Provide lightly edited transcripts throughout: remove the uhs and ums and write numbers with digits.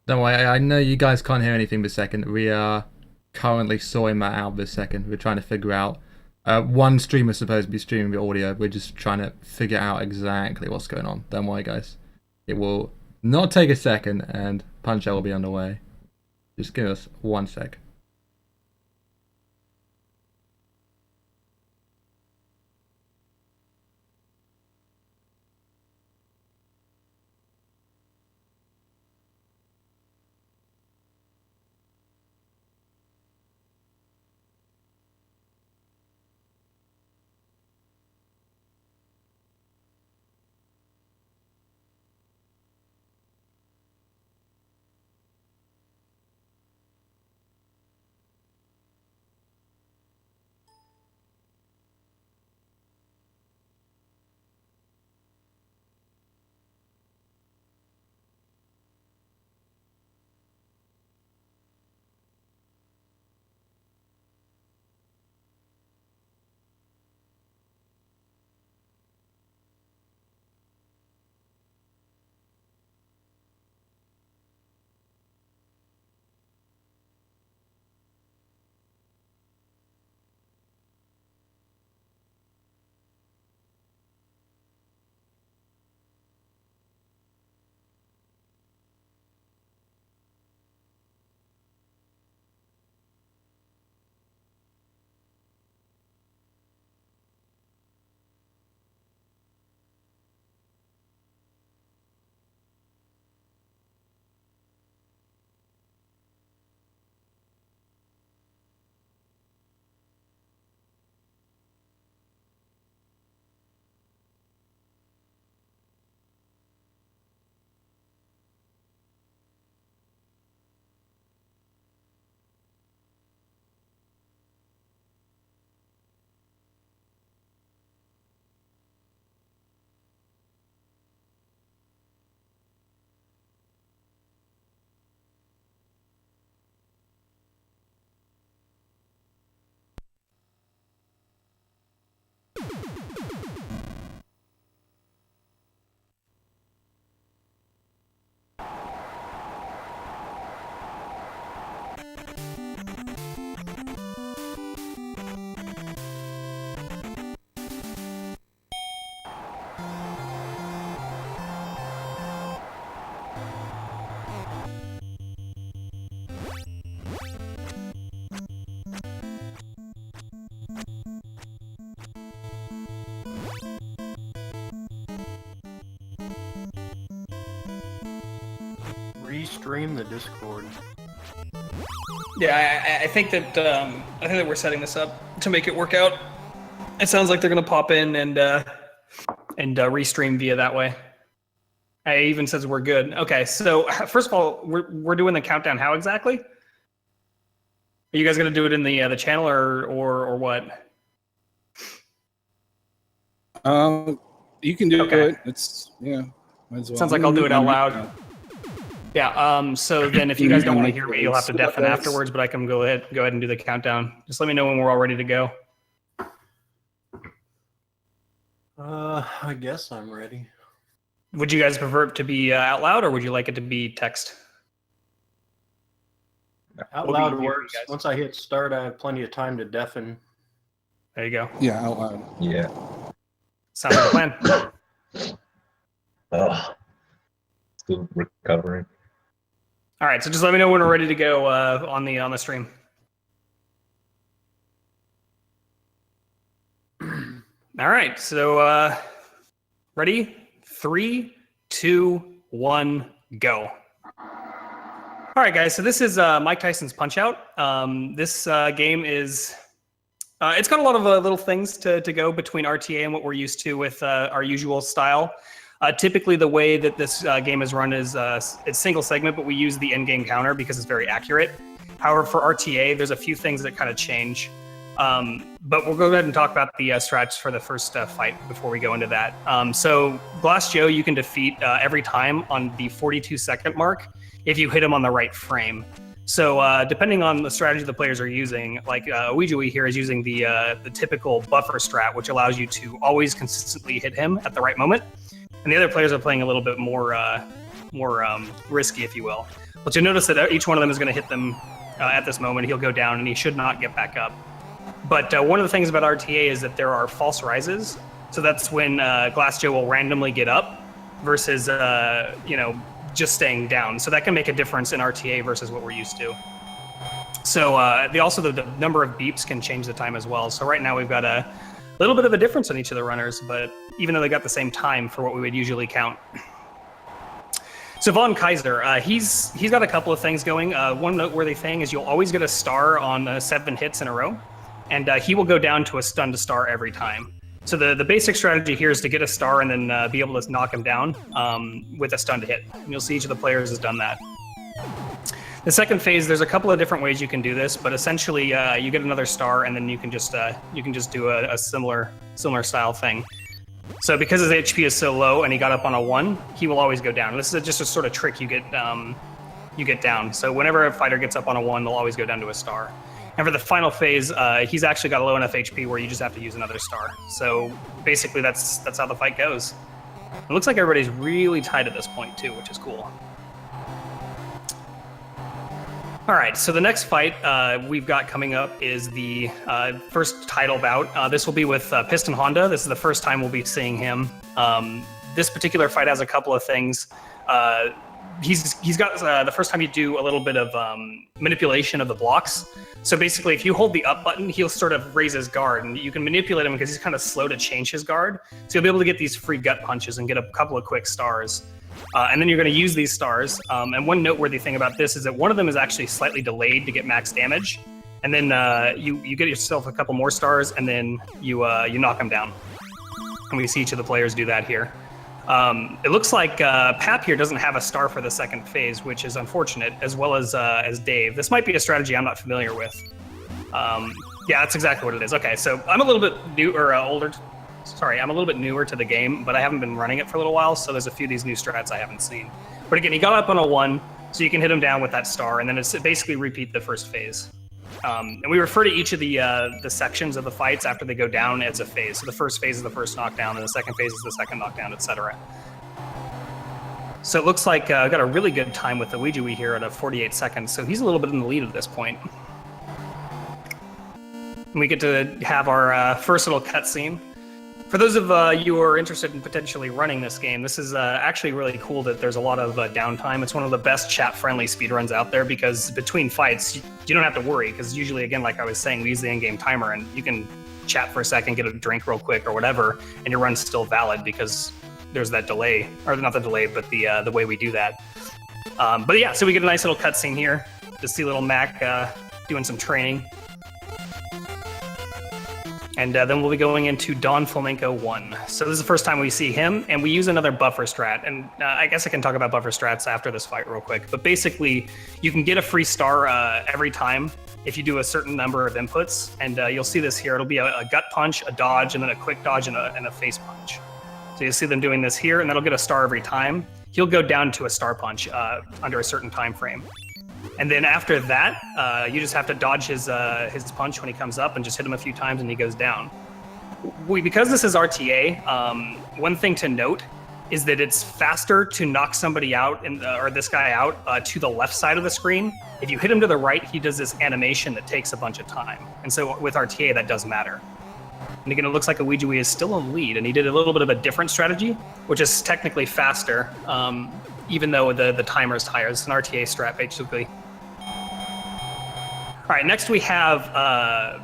Don't worry, I know you guys can't hear anything this second. We are currently sorting that out this second. We're trying to figure out. One streamer is supposed to be streaming the audio. We're just trying to figure out exactly what's going on. Don't worry, guys. It will not take a second, and Punch-Out will be underway. Just give us 1 sec. Restream the Discord. Yeah, I think that we're setting this up to make it work out. It sounds like they're gonna pop in and restream via that way. It even says we're good. Okay, so first of all, we're doing the countdown. How exactly? Are you guys gonna do it in the channel or what? You can do Okay. it. It's might as well. Sounds like I'll do it out loud. Yeah. So then, if you guys don't want to hear me, you'll have to deafen afterwards. But I can go ahead and do the countdown. Just let me know when we're all ready to go. I guess I'm ready. Would you guys prefer it to be out loud, or would you like it to be text? Out What loud do you works. guys? Once I hit start, I have plenty of time to deafen. There you go. Yeah, out loud. Yeah. Sounds like a plan. Oh, still recovering. All right, so just let me know when we're ready to go on the stream. All right, so ready? 3, 2, 1, go. All right, guys. So this is Mike Tyson's Punch-Out. This game is it's got a lot of little things to go between RTA and what we're used to with our usual style. Typically, the way that this game is run is it's single segment, but we use the end game counter because it's very accurate. However, for RTA, there's a few things that kind of change. But we'll go ahead and talk about the strats for the first fight before we go into that. So Glass Joe, you can defeat every time on the 42-second mark if you hit him on the right frame. So depending on the strategy the players are using, like Ouijawii here is using the typical buffer strat, which allows you to always consistently hit him at the right moment. And the other players are playing a little bit more risky, if you will. But you'll notice that each one of them is going to hit them at this moment. He'll go down, and he should not get back up. But one of the things about RTA is that there are false rises. So that's when Glass Joe will randomly get up versus, just staying down. So that can make a difference in RTA versus what we're used to. So the number of beeps can change the time as well. So right now we've got a little bit of a difference on each of the runners, but even though they got the same time for what we would usually count. So Von Kaiser, he's got a couple of things going. One noteworthy thing is you'll always get a star on 7 hits in a row, and he will go down to a stun to star every time. So the basic strategy here is to get a star and then be able to knock him down with a stun to hit. And you'll see each of the players has done that. The second phase, there's a couple of different ways you can do this, but essentially you get another star and then you can just do a similar style thing. So because his HP is so low and he got up on a 1, he will always go down. This is just a sort of trick you get down. So whenever a fighter gets up on a 1, they'll always go down to a star. And for the final phase, he's actually got a low enough HP where you just have to use another star. So basically that's how the fight goes. It looks like everybody's really tight at this point too, which is cool. All right, so the next fight we've got coming up is the first title bout. This will be with Piston Honda. This is the first time we'll be seeing him. This particular fight has a couple of things. He's got the first time you do a little bit of manipulation of the blocks. So basically, if you hold the up button, he'll sort of raise his guard, and you can manipulate him because he's kind of slow to change his guard. So you'll be able to get these free gut punches and get a couple of quick stars. And then you're going to use these stars. And one noteworthy thing about this is that one of them is actually slightly delayed to get max damage. And then you get yourself a couple more stars, and then you knock him down. And we see each of the players do that here. It looks like Pap here doesn't have a star for the second phase, which is unfortunate, as well as Dave. This might be a strategy I'm not familiar with. Yeah, that's exactly what it is. Okay, so I'm a little bit I'm a little bit newer to the game, but I haven't been running it for a little while, so there's a few of these new strats I haven't seen. But again, he got up on a 1, so you can hit him down with that star, and then it's basically repeat the first phase. And we refer to each of the sections of the fights after they go down as a phase. So the first phase is the first knockdown, and the second phase is the second knockdown, etc. So it looks like I got a really good time with the Ouijawii here at 48 seconds, so he's a little bit in the lead at this point. And we get to have our first little cutscene. For those of you who are interested in potentially running this game, this is actually really cool that there's a lot of downtime. It's one of the best chat-friendly speedruns out there because between fights, you don't have to worry because usually, again, like I was saying, we use the in-game timer and you can chat for a second, get a drink real quick or whatever, and your run's still valid because there's that delay, or not the delay, but the way we do that. But yeah, so we get a nice little cutscene here to see little Mac doing some training. And then we'll be going into Don Flamenco 1. So this is the first time we see him, and we use another buffer strat. And I guess I can talk about buffer strats after this fight real quick. But basically, you can get a free star every time if you do a certain number of inputs. And you'll see this here. It'll be a gut punch, a dodge, and then a quick dodge and a face punch. So you'll see them doing this here, and that'll get a star every time. He'll go down to a star punch under a certain time frame. And then after that, you just have to dodge his punch when he comes up and just hit him a few times and he goes down. Because this is RTA, one thing to note is that it's faster to knock somebody out, or this guy out, to the left side of the screen. If you hit him to the right, he does this animation that takes a bunch of time. And so with RTA, that does matter. And again, it looks like Ouijawii is still in lead, and he did a little bit of a different strategy, which is technically faster, even though the timer is higher. It's an RTA strat, basically. All right, next we have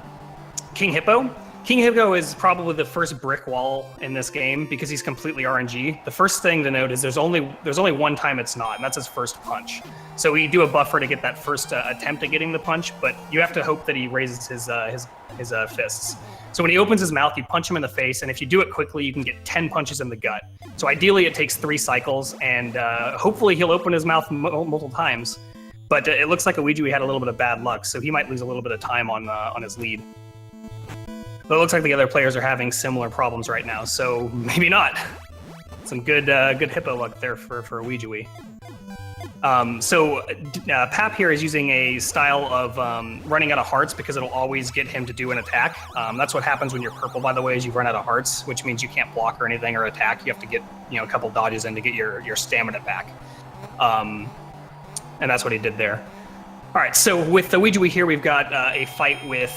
King Hippo. King Hippo is probably the first brick wall in this game because he's completely RNG. The first thing to note is there's only one time it's not, and that's his first punch. So we do a buffer to get that first attempt at getting the punch, but you have to hope that he raises his fists. So when he opens his mouth, you punch him in the face, and if you do it quickly, you can get 10 punches in the gut. So ideally, it takes 3 cycles, and hopefully he'll open his mouth multiple times. But it looks like Ouijawii had a little bit of bad luck, so he might lose a little bit of time on his lead. But it looks like the other players are having similar problems right now, so maybe not. Some good Hippo luck there for Ouijawii. So Pap here is using a style of running out of hearts because it'll always get him to do an attack. That's what happens when you're purple, by the way, is you run out of hearts, which means you can't block or anything or attack. You have to get a couple dodges in to get your stamina back. And that's what he did there. All right, so with the Ouijawii here, we've got a fight with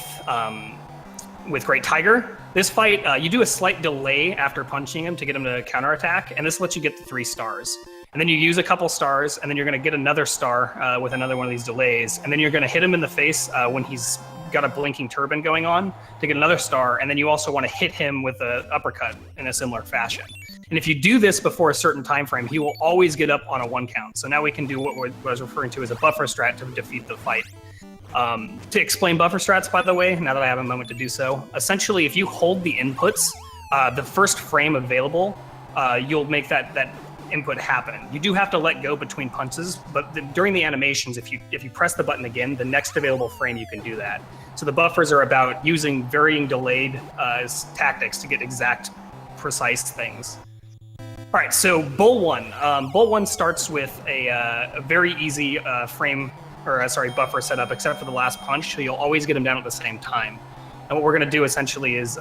Great Tiger. This fight, you do a slight delay after punching him to get him to counterattack, and this lets you get the 3 stars. And then you use a couple stars, and then you're going to get another star with another one of these delays, and then you're going to hit him in the face when he's got a blinking turban going on to get another star, and then you also want to hit him with an uppercut in a similar fashion. And if you do this before a certain time frame, he will always get up on a 1 count. So now we can do what I was referring to as a buffer strat to defeat the fight. To explain buffer strats, by the way, now that I have a moment to do so, essentially if you hold the inputs, the first frame available, you'll make that input happen. You do have to let go between punches, but during the animations, if you press the button again, the next available frame you can do that. So the buffers are about using varying delayed tactics to get exact, precise things. All right, so Bull 1. Bull 1 starts with a very easy buffer setup, except for the last punch, so you'll always get him down at the same time. And what we're going to do essentially is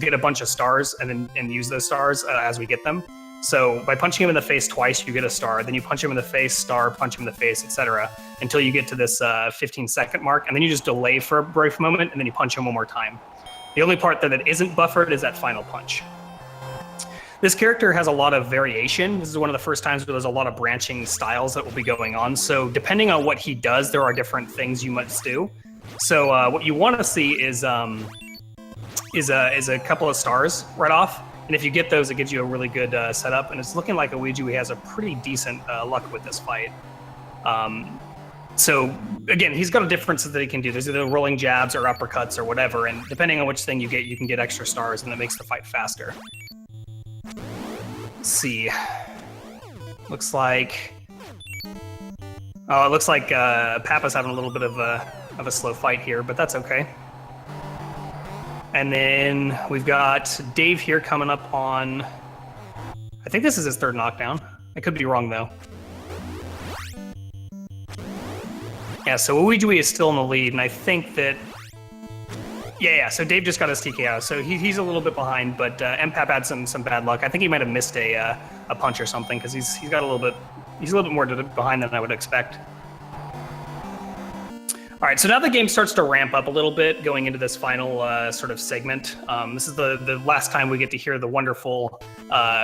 get a bunch of stars and use those stars as we get them. So by punching him in the face twice, you get a star. Then you punch him in the face, star, punch him in the face, etc., until you get to this 15-second mark. And then you just delay for a brief moment, and then you punch him one more time. The only part that isn't buffered is that final punch. This character has a lot of variation. This is one of the first times where there's a lot of branching styles that will be going on. So depending on what he does, there are different things you must do. So what you want to see is a couple of stars right off. And if you get those, it gives you a really good setup. And it's looking like Ouijawii has a pretty decent luck with this fight. So again, he's got a difference that he can do. There's either rolling jabs or uppercuts or whatever. And depending on which thing you get, you can get extra stars, and that makes the fight faster. Let's see. Looks like... Oh, it looks like Papa's having a little bit of a slow fight here, but that's okay. And then we've got Dave here coming up on... I think this is his 3rd knockdown. I could be wrong, though. Yeah, so Ouijawii is still in the lead, and I think that... Yeah, so Dave just got his TKO, so he's a little bit behind, but mPap had some bad luck. I think he might have missed a punch or something, because he's a little bit more behind than I would expect. All right, so now the game starts to ramp up a little bit going into this final sort of segment. This is the last time we get to hear the wonderful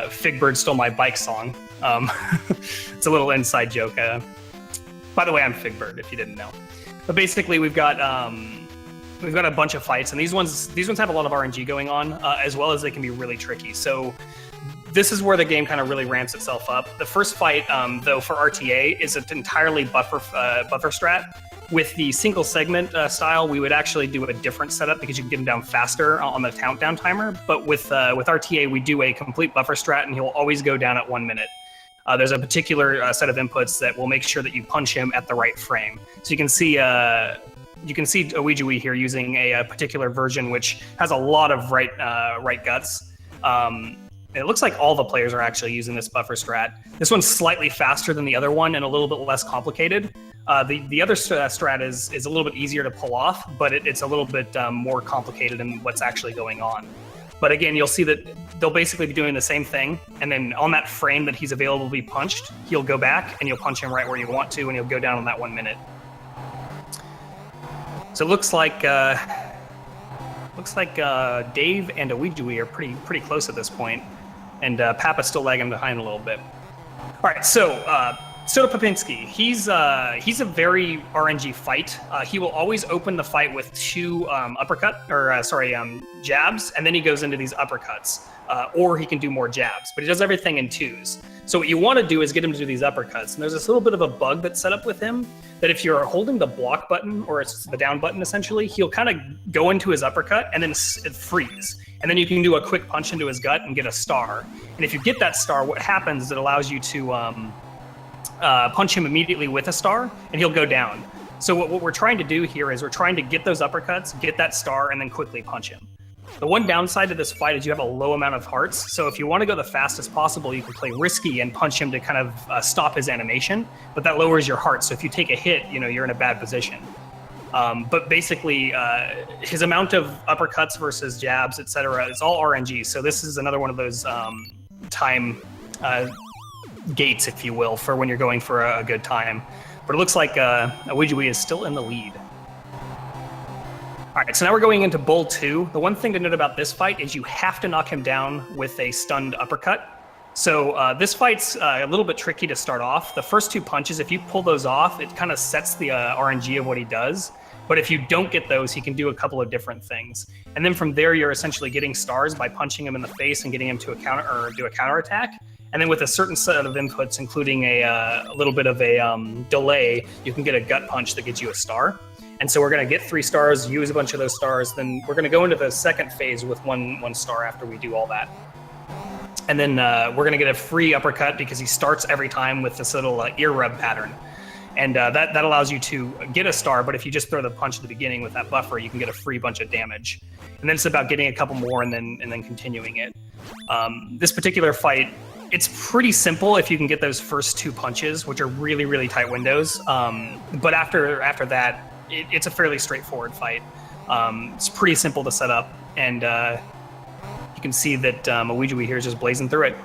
Figbird Stole My Bike song. It's a little inside joke. By the way, I'm Figbird, if you didn't know. But basically, we've got a bunch of fights, and these ones have a lot of RNG going on, as well as they can be really tricky. So this is where the game kind of really ramps itself up. The first fight, though, for RTA is an entirely buffer strat. With the single segment style, we would actually do a different setup because you can get him down faster on the countdown timer. But with RTA, we do a complete buffer strat, and he'll always go down at 1 minute. There's a particular set of inputs that will make sure that you punch him at the right frame. So you can see Ouijawii here using a particular version which has a lot of right guts. It looks like all the players are actually using this buffer strat. This one's slightly faster than the other one and a little bit less complicated. The other strat is a little bit easier to pull off, but it's a little bit more complicated in what's actually going on. But again, you'll see that they'll basically be doing the same thing, and then on that frame that he's available to be punched, he'll go back and you'll punch him right where you want to, and he'll go down on that 1 minute. So it looks like Dave and Ouijawii are pretty close at this point, and Papa's still lagging behind a little bit. All right, so Pinsky, he's a very RNG fight. He will always open the fight with 2 jabs, and then he goes into these uppercuts, or he can do more jabs, but he does everything in 2s. So what you want to do is get him to do these uppercuts, and there's this little bit of a bug that's set up with him that if you're holding the block button, or it's the down button essentially, he'll kind of go into his uppercut and then freeze. And then you can do a quick punch into his gut and get a star. And if you get that star, what happens is it allows you to punch him immediately with a star, and he'll go down. So what we're trying to do here is we're trying to get those uppercuts, get that star, and then quickly punch him. The one downside to this fight is you have a low amount of hearts, so if you want to go the fastest possible, you can play risky and punch him to kind of stop his animation, but that lowers your heart, so if you take a hit, you're in a bad position. But basically, his amount of uppercuts versus jabs, etc., is all RNG, so this is another one of those time gates, if you will, for when you're going for a good time. But it looks like Ouijawii is still in the lead. All right, so now we're going into Bull 2. The one thing to note about this fight is you have to knock him down with a stunned uppercut. So this fight's a little bit tricky to start off. The first 2 punches, if you pull those off, it kind of sets the RNG of what he does. But if you don't get those, he can do a couple of different things. And then from there, you're essentially getting stars by punching him in the face and getting him to do a counterattack. And then with a certain set of inputs, including a little bit of a delay, you can get a gut punch that gets you a star. And so we're going to get 3 stars, use a bunch of those stars. Then we're going to go into the second phase with one star after we do all that. And then we're going to get a free uppercut because he starts every time with this little ear rub pattern. And that allows you to get a star, but if you just throw the punch at the beginning with that buffer, you can get a free bunch of damage. And then it's about getting a couple more and then continuing it. This particular fight, it's pretty simple if you can get those first 2 punches, which are really, really tight windows. But after that, it's a fairly straightforward fight. It's pretty simple to set up, and you can see that Ouijawii here is just blazing through it.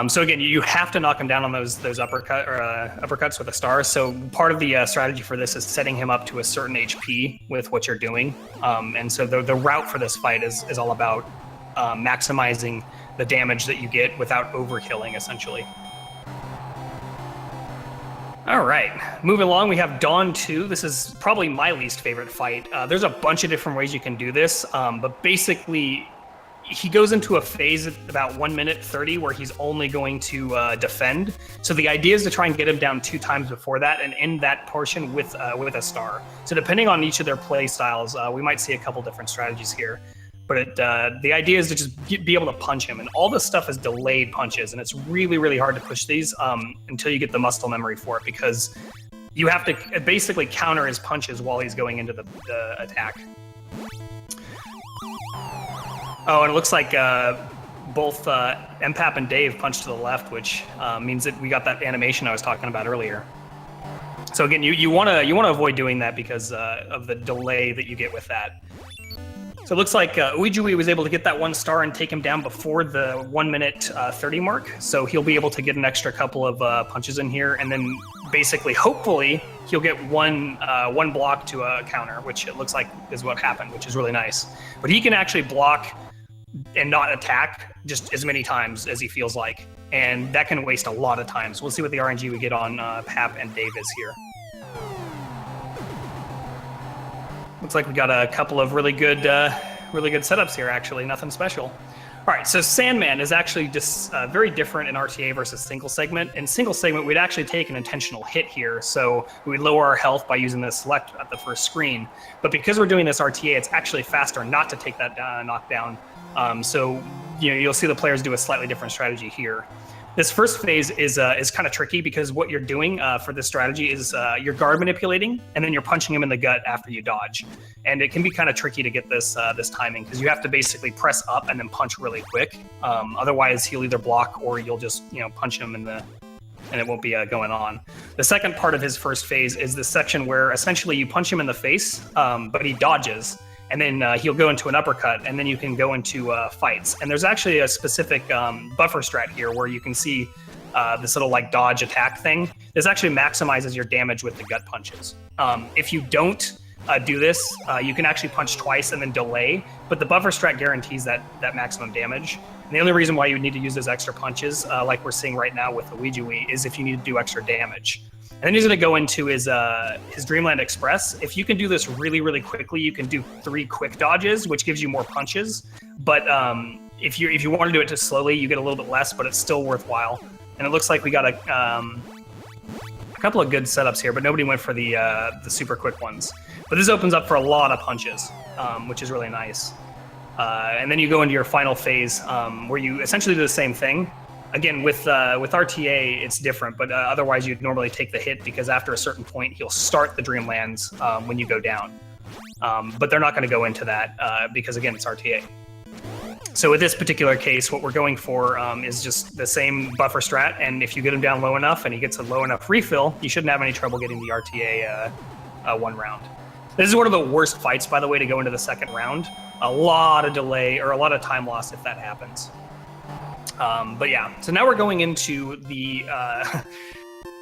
So again, you have to knock him down on those uppercuts with a star. So part of the strategy for this is setting him up to a certain HP with what you're doing. And so the route for this fight is all about maximizing the damage that you get without overkilling, essentially. All right, moving along, we have Dawn 2. This is probably my least favorite fight. There's a bunch of different ways you can do this, but basically, he goes into a phase at about 1 minute 30 where he's only going to defend. So the idea is to try and get him down 2 times before that and end that portion with a star. So depending on each of their play styles, we might see a couple different strategies here. But the idea is to just be able to punch him. And all this stuff is delayed punches. And it's really, really hard to push these until you get the muscle memory for it, because you have to basically counter his punches while he's going into the attack. Oh, and it looks like both mPap and Dave punched to the left, which means that we got that animation I was talking about earlier. So again, you want to avoid doing that because of the delay that you get with that. So it looks like Ouijawii was able to get that 1 star and take him down before the 1 minute 30 mark. So he'll be able to get an extra couple of punches in here, and then basically, hopefully, he'll get one block to a counter, which it looks like is what happened, which is really nice. But he can actually block and not attack just as many times as he feels like, and that can waste a lot of time. So we'll see what the RNG we get on Pap and Dave is here. Looks like we got a couple of really good setups here, actually. Nothing special. All right, so Sandman is actually just very different in RTA versus single segment. In single segment, we'd actually take an intentional hit here, so we'd lower our health by using the select at the first screen. But because we're doing this RTA, it's actually faster not to take that knockdown. So you'll see the players do a slightly different strategy here. This first phase is kind of tricky because what you're doing for this strategy is you're guard manipulating, and then you're punching him in the gut after you dodge. And it can be kind of tricky to get this timing because you have to basically press up and then punch really quick. Otherwise, he'll either block or you'll just punch him and it won't be going on. The second part of his first phase is the section where essentially you punch him in the face, but he dodges. And then he'll go into an uppercut, and then you can go into fights. And there's actually a specific buffer strat here where you can see this little dodge attack thing. This actually maximizes your damage with the gut punches. If you don't do this, you can actually punch twice and then delay, but the buffer strat guarantees that maximum damage. And the only reason why you would need to use those extra punches, like we're seeing right now with the Ouijawii, is if you need to do extra damage. And then he's going to go into his Dreamland Express. If you can do this really, really quickly, you can do 3 quick dodges, which gives you more punches. But if you want to do it just slowly, you get a little bit less, but it's still worthwhile. And it looks like we got a couple of good setups here, but nobody went for the super quick ones. But this opens up for a lot of punches, which is really nice. And then you go into your final phase, where you essentially do the same thing. Again, with RTA, it's different, but otherwise you'd normally take the hit because after a certain point, he'll start the Dreamlands when you go down. But they're not going to go into that because, again, it's RTA. So with this particular case, what we're going for is just the same buffer strat, and if you get him down low enough and he gets a low enough refill, you shouldn't have any trouble getting the RTA 1 round. This is one of the worst fights, by the way, to go into the second round. A lot of delay or a lot of time loss if that happens. But yeah, so now we're going into the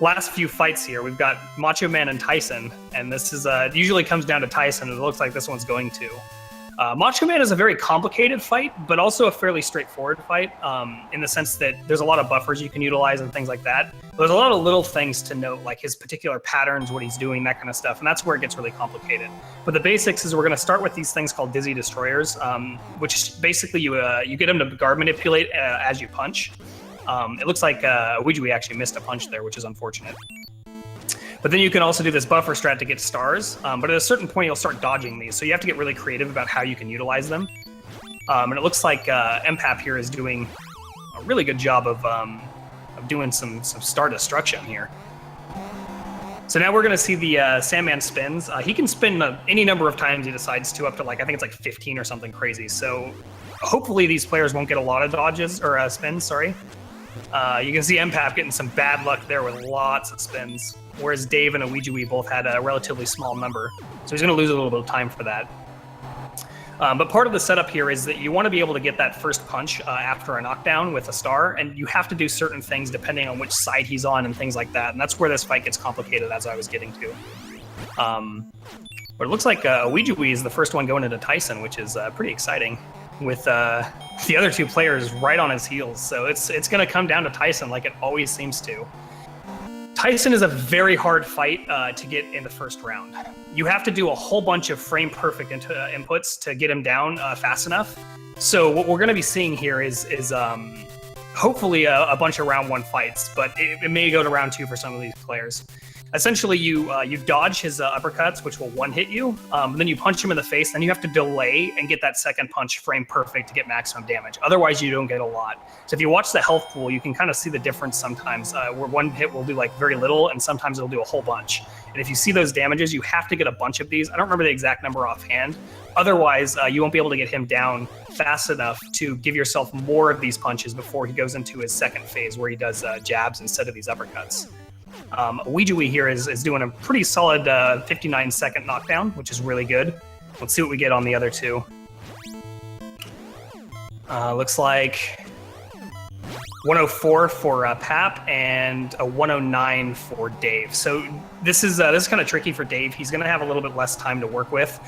last few fights here. We've got Macho Man and Tyson, and this is it usually comes down to Tyson, and it looks like this one's going to. Macho Man is a very complicated fight, but also a fairly straightforward fight in the sense that there's a lot of buffers you can utilize and things like that. There's a lot of little things to note, like his particular patterns, what he's doing, that kind of stuff, and that's where it gets really complicated. But the basics is we're going to start with these things called Dizzy Destroyers, which basically you get them to guard manipulate as you punch. It looks like Ouijawii actually missed a punch there, which is unfortunate. But then you can also do this buffer strat to get stars, but at a certain point you'll start dodging these, so you have to get really creative about how you can utilize them. And it looks like mPap here is doing a really good job of doing some star destruction here. So now we're going to see the Sandman spins. He can spin any number of times he decides to, up to like, I think it's like 15 or something crazy. So hopefully these players won't get a lot of dodges, or spins, sorry. You can see mPap getting some bad luck there with lots of spins, whereas Dave and Ouijawii both had a relatively small number. So he's going to lose a little bit of time for that. But part of the setup here is that you want to be able to get that first punch after a knockdown with a star, and you have to do certain things depending on which side he's on and things like that. And that's where this fight gets complicated, as I was getting to. But it looks like Ouijawii is the first one going into Tyson, which is pretty exciting, with the other two players right on his heels. So it's going to come down to Tyson like it always seems to. Tyson is a very hard fight to get in the first round. You have to do a whole bunch of frame perfect inputs to get him down fast enough. So what we're going to be seeing here is hopefully a bunch of round 1 fights, but it may go to round 2 for some of these players. Essentially, you dodge his uppercuts, which will one-hit you, then you punch him in the face, then you have to delay and get that second punch frame perfect to get maximum damage. Otherwise, you don't get a lot. So if you watch the health pool, you can kind of see the difference sometimes, where one hit will do like very little, and sometimes it'll do a whole bunch. And if you see those damages, you have to get a bunch of these. I don't remember the exact number offhand. Otherwise, you won't be able to get him down fast enough to give yourself more of these punches before he goes into his second phase, where he does jabs instead of these uppercuts. Ouijawii here is doing a pretty solid 59-second knockdown, which is really good. Let's see what we get on the other two. Looks like 104 for Pap and a 109 for Dave. So this is kind of tricky for Dave. He's going to have a little bit less time to work with.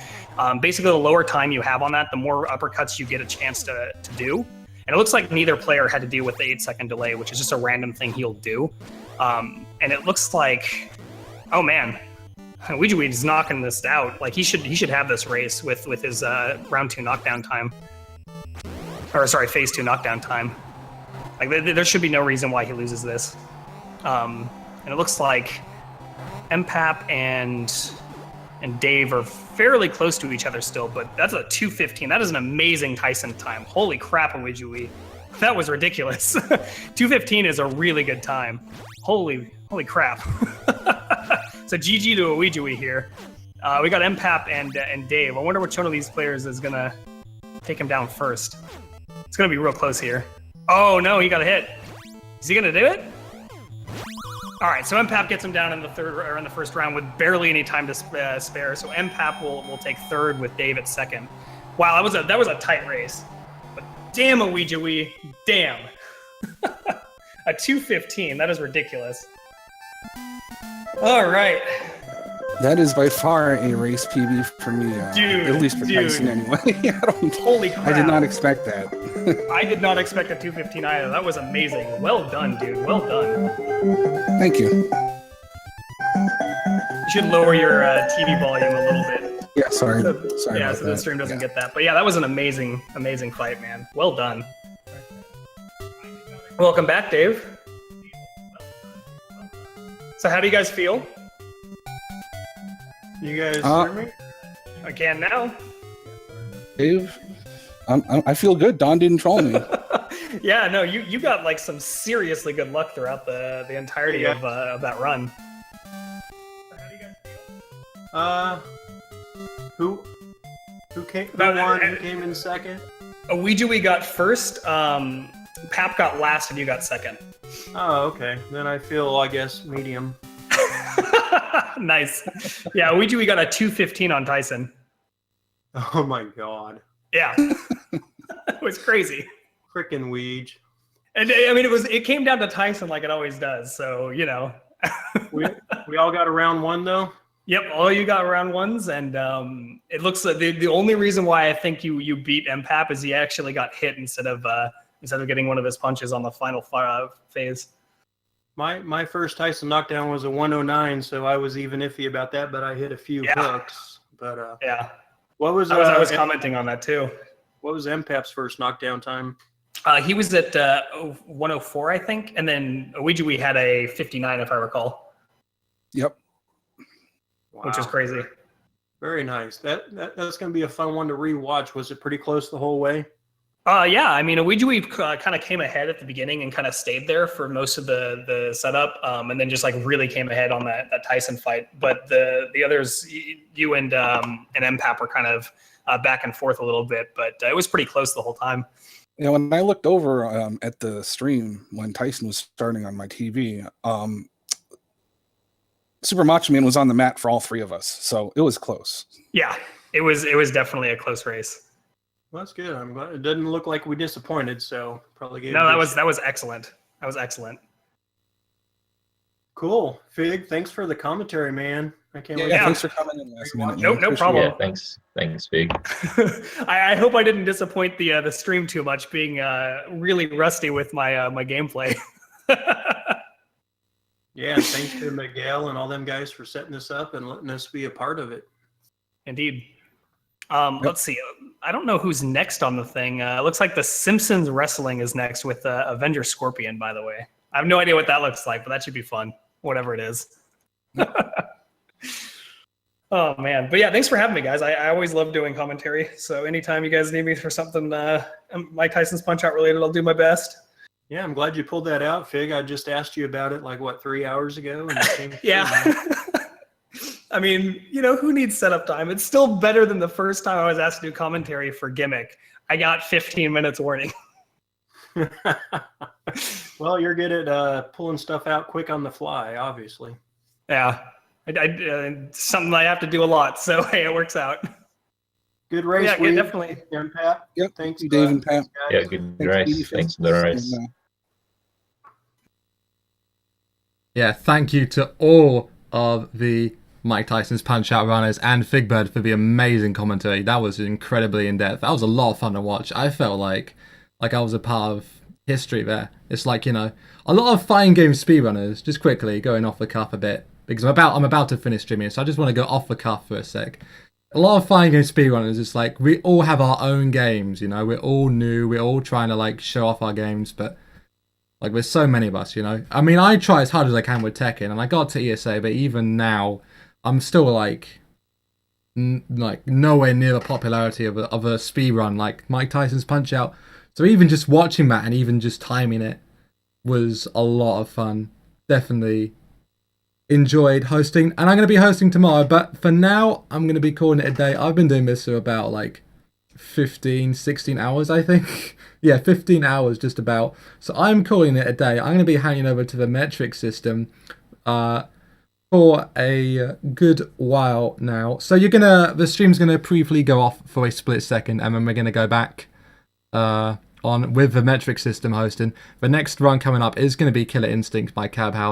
Basically, the lower time you have on that, the more uppercuts you get a chance to do. And it looks like neither player had to deal with the 8-second delay, which is just a random thing he'll do. And it looks like, oh man, Ouijawii is knocking this out. Like he should have this race with his round 2 knockdown time, or sorry, phase 2 knockdown time. Like there should be no reason why he loses this. And it looks like mPap and Dave are fairly close to each other still, but that's a 2:15. That is an amazing Tyson time. Holy crap, Ouijawii. That was ridiculous. 2:15 is a really good time. Holy crap. So GG to Ouijawii here. We got mPap and Dave. I wonder which one of these players is gonna take him down first. It's gonna be real close here. Oh no, he got a hit. Is he gonna do it? All right, so mPap gets him down in the first round with barely any time to spare. So mPap will take third with Dave at second. Wow, that was a tight race. But damn, Ouijawii, damn. A 2:15, that is ridiculous. All right. That is by far a race PB for me. Dude, at least for Tyson anyway. Holy crap. I did not expect that. I did not expect a 2:15 either. That was amazing. Well done, dude. Well done. Thank you. You should lower your TV volume a little bit. Yeah, sorry. Yeah, so the stream doesn't get that. But yeah, that was an amazing fight, man. Well done. Welcome back, Dave. So how do you guys feel? You guys hear me? I can now. Dave, I feel good. Don didn't troll me. Yeah, no, you got like some seriously good luck throughout the entirety of that run. How do you guys feel? Who came in second? Ouijawii got first. Pap got last, and you got second. Oh, okay. Then I feel, I guess, medium. Nice. Yeah, Ouijawii got a 2:15 on Tyson. Oh my god. Yeah. It was crazy. Frickin' Ouij. And I mean, it came down to Tyson like it always does. So, you know. we all got a round one though. Yep, all you got round ones, and it looks like the only reason why I think you beat mPap is he actually got hit instead of getting one of his punches on the final phase. My first Tyson knockdown was a 109, so I was even iffy about that, but I hit a few hooks. But yeah, what was I was commenting on that too. What was mPap's first knockdown time? He was at 104, I think, and then Ouijawii had a 59, if I recall. Yep. Wow. Which is crazy. Very nice. That's going to be a fun one to rewatch. Was it pretty close the whole way? Yeah, I mean, Ouijawii kind of came ahead at the beginning and kind of stayed there for most of the setup, and then just like really came ahead on that Tyson fight. But the others, you and mPap were kind of back and forth a little bit, but it was pretty close the whole time. You know, when I looked over at the stream when Tyson was starting on my TV, Super Macho Man was on the mat for all three of us, so it was close. Yeah, it was definitely a close race. Well, that's good. I'm glad it doesn't look like we disappointed. So probably gave. No, that was excellent. That was excellent. Cool, Fig. Thanks for the commentary, man. I can't. Yeah, thanks for coming in last minute. No problem. Yeah, thanks, Fig. I hope I didn't disappoint the stream too much, being really rusty with my my gameplay. Yeah, thanks to Miguel and all them guys for setting this up and letting us be a part of it. Indeed. Let's see. I don't know who's next on the thing. It looks like the Simpsons Wrestling is next with Avenger Scorpion, by the way. I have no idea what that looks like, but that should be fun, whatever it is. Oh, man. But yeah, thanks for having me, guys. I always love doing commentary. So anytime you guys need me for something Mike Tyson's Punch-Out related, I'll do my best. Yeah, I'm glad you pulled that out, Fig. I just asked you about it, 3 hours ago. And yeah. I mean, you know, who needs setup time? It's still better than the first time I was asked to do commentary for Gimmick. I got 15 minutes warning. Well, you're good at pulling stuff out quick on the fly, obviously. Yeah. Something I have to do a lot, so hey, it works out. Good race. Yeah, definitely. mPap. Yep. Thanks, Dave and Pat. Yeah, good race. Thanks for the race. Yeah, thank you to all of the Mike Tyson's Punch-Out runners and Figbird for the amazing commentary. That was incredibly in-depth. That was a lot of fun to watch. I felt like I was a part of history there. It's like, you know, a lot of fighting game speedrunners, just quickly going off the cuff a bit, because I'm about to finish streaming, so I just want to go off the cuff for a sec. A lot of fighting game speedrunners, it's like, we all have our own games, you know, we're all new, we're all trying to, show off our games, but, there's so many of us, you know. I mean, I try as hard as I can with Tekken, and I got to ESA, but even now, I'm still, nowhere near the popularity of a speedrun like Mike Tyson's Punch-Out. So even just watching that and even just timing it was a lot of fun. Definitely enjoyed hosting, and I'm going to be hosting tomorrow, but for now I'm going to be calling it a day. I've been doing this for about 16 hours, I think. Yeah, 15 hours just about. So I'm calling it a day. I'm going to be handing over to the metric system for a good while now. So the stream's going to briefly go off for a split second, and then we're going to go back on with the metric system hosting. The next run coming up is going to be Killer Instinct by Cab House.